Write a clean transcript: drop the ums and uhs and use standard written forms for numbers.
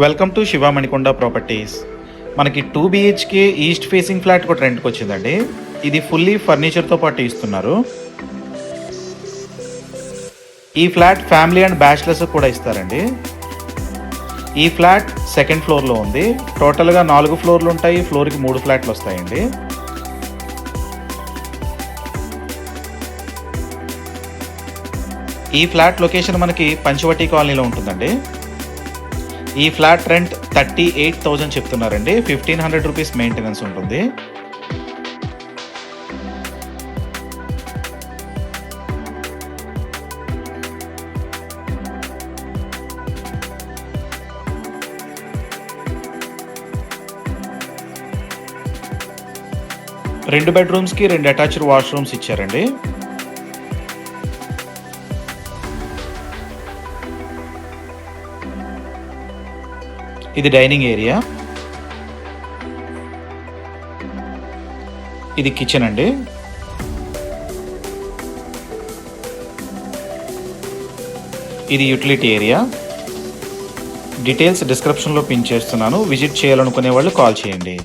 Welcome to Shiva Manikonda properties. మనకి 2 BHK east facing flat కూడా రెంట్కి వచ్చిందండి. ఇది ఫుల్లీ ఫర్నిచర్తో పాటు ఇస్తున్నారు. ఈ ఫ్లాట్ ఫ్యామిలీ అండ్ బ్యాచిలర్స్ కూడా ఇస్తారండి. ఈ ఫ్లాట్ సెకండ్ ఫ్లోర్లో ఉంది. టోటల్గా 4 ఫ్లోర్లు ఉంటాయి. ఫ్లోర్కి 3 ఫ్లాట్లు వస్తాయండి. ఈ ఫ్లాట్ లొకేషన్ మనకి పంచవటి కాలనీలో ఉంటుందండి. ఈ ఫ్లాట్ రెంట్ 38,000 చెప్తున్నారండి. 1,500 రూపీస్ మెయింటెనెన్స్ ఉంటుంది. రెండు బెడ్రూమ్స్కి 2 అటాచ్డ్ వాష్రూమ్స్ ఇచ్చారండి. ఇది డైనింగ్ ఏరియా, ఇది కిచెన్ అండి. ఇది యూటిలిటీ ఏరియా. డీటెయిల్స్ డిస్క్రిప్షన్లో పిన్ చేస్తున్నాను. విజిట్ చేయాలనుకునే వాళ్ళు కాల్ చేయండి.